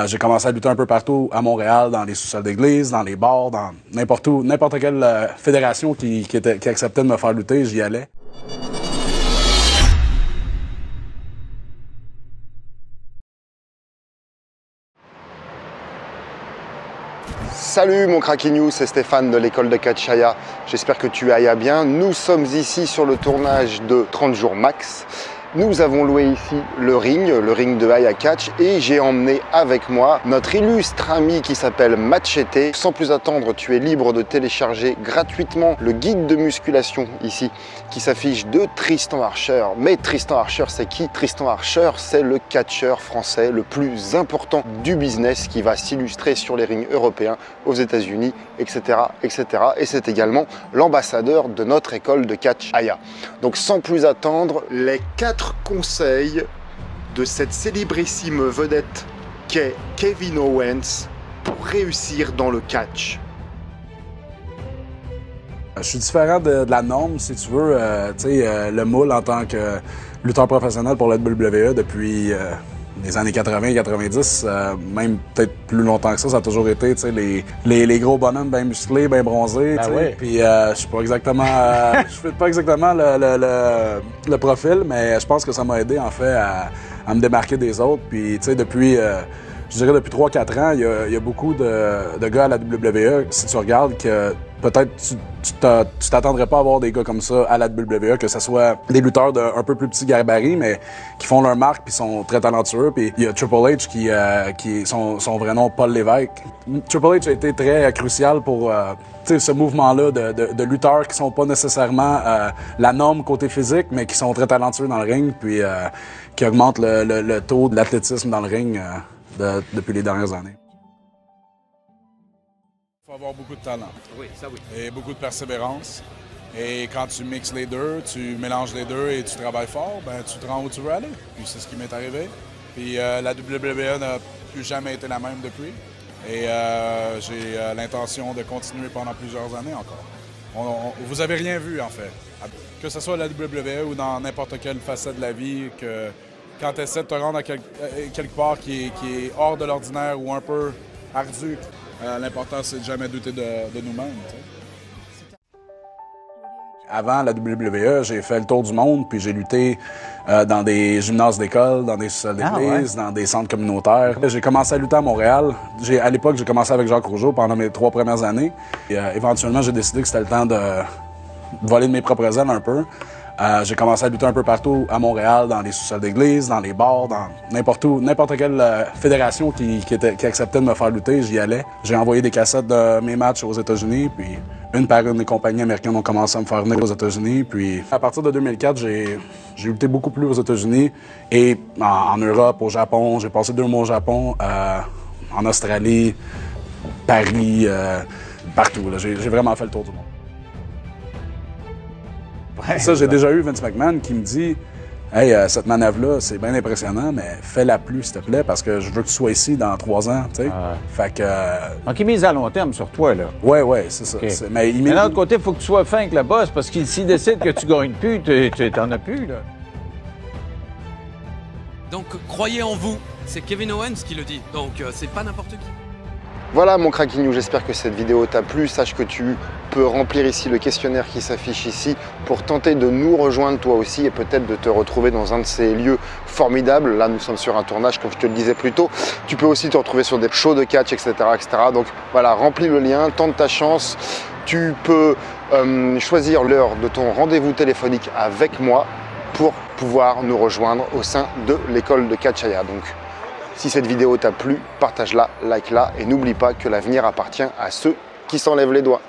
J'ai commencé à lutter un peu partout à Montréal, dans les sous-sols d'église, dans les bars, dans n'importe où, n'importe quelle fédération qui acceptait de me faire lutter, j'y allais. Salut mon Craquignou, c'est Stéphane de l'école de catch Aya. J'espère que tu ailles bien. Nous sommes ici sur le tournage de 30 jours max. Nous avons loué ici le ring de Aya Catch, et j'ai emmené avec moi notre illustre ami qui s'appelle Machete. Sans plus attendre, tu es libre de télécharger gratuitement le guide de musculation ici qui s'affiche de Tristan Archer. Mais Tristan Archer, c'est qui? Tristan Archer, c'est le catcheur français le plus important du business qui va s'illustrer sur les rings européens, aux États-Unis, etc., etc. Et c'est également l'ambassadeur de notre école de catch Aya. Donc sans plus attendre, les 4 conseils de cette célébrissime vedette qu'est Kevin Owens pour réussir dans le catch. Je suis différent de la norme, si tu veux. Le moule en tant que lutteur professionnel pour la WWE depuis les années 80-90, même peut-être plus longtemps que ça a toujours été les gros bonhommes bien musclés, bien bronzés. Puis je suis pas exactement, je fais pas exactement le profil, mais je pense que ça m'a aidé en fait à me démarquer des autres. Puis depuis je dirais depuis 3-4 ans, il y a beaucoup de gars à la WWE, si tu regardes, que peut-être tu t'attendrais pas à avoir des gars comme ça à la WWE, que ce soit des lutteurs d'un peu plus petit gabarit, mais qui font leur marque puis sont très talentueux. Puis il y a Triple H qui son vrai nom, Paul Lévesque. Triple H a été très crucial pour ce mouvement-là de lutteurs qui sont pas nécessairement la norme côté physique, mais qui sont très talentueux dans le ring, puis qui augmentent le taux de l'athlétisme dans le ring depuis les dernières années. Il faut avoir beaucoup de talent. Oui, ça oui. Et beaucoup de persévérance. Et quand tu mixes les deux, tu mélanges les deux et tu travailles fort, ben tu te rends où tu veux aller. Puis c'est ce qui m'est arrivé. Puis la WWE n'a plus jamais été la même depuis. Et j'ai l'intention de continuer pendant plusieurs années encore. Vous avez rien vu, en fait. Que ce soit à la WWE ou dans n'importe quelle facette de la vie, que quand tu essaies de te rendre à quelque part qui est hors de l'ordinaire ou un peu ardu, l'important, c'est de jamais douter de nous-mêmes. Avant la WWE, j'ai fait le tour du monde, puis j'ai lutté dans des gymnases d'école, dans des sous-sols d'église, dans des centres communautaires. J'ai commencé à lutter à Montréal. À l'époque, j'ai commencé avec Jacques Rougeau pendant mes 3 premières années. Et, éventuellement, j'ai décidé que c'était le temps de voler de mes propres ailes un peu. J'ai commencé à lutter un peu partout à Montréal, dans les sous-sols d'église, dans les bars, dans n'importe où, n'importe quelle fédération qui acceptait de me faire lutter, j'y allais. J'ai envoyé des cassettes de mes matchs aux États-Unis, puis une par une, les compagnies américaines ont commencé à me faire venir aux États-Unis. Puis à partir de 2004, j'ai lutté beaucoup plus aux États-Unis et en Europe, au Japon. J'ai passé 2 mois au Japon, en Australie, Paris, partout. J'ai vraiment fait le tour du monde. Ouais, ça, j'ai déjà eu Vince McMahon qui me dit « Hey, cette manœuvre-là, c'est bien impressionnant, mais fais-la plus, s'il te plaît, parce que je veux que tu sois ici dans 3 ans. » Fait que... Donc, il mise à long terme sur toi, là. Oui, c'est ça. Okay. Mais d'un autre côté, il faut que tu sois fin avec le boss, parce qu'il s'il décide que tu gagnes plus, tu t'en as plus, là. Donc, croyez en vous. C'est Kevin Owens qui le dit, donc c'est pas n'importe qui. Voilà mon Craquignou, j'espère que cette vidéo t'a plu. Sache que tu peux remplir ici le questionnaire qui s'affiche ici pour tenter de nous rejoindre toi aussi et peut-être de te retrouver dans un de ces lieux formidables. Là, nous sommes sur un tournage, comme je te le disais plus tôt. Tu peux aussi te retrouver sur des shows de catch, etc. etc. Donc voilà, remplis le lien, tente ta chance. Tu peux choisir l'heure de ton rendez-vous téléphonique avec moi pour pouvoir nous rejoindre au sein de l'école de catch Aya. Donc, si cette vidéo t'a plu, partage-la, like-la et n'oublie pas que l'avenir appartient à ceux qui s'enlèvent les doigts.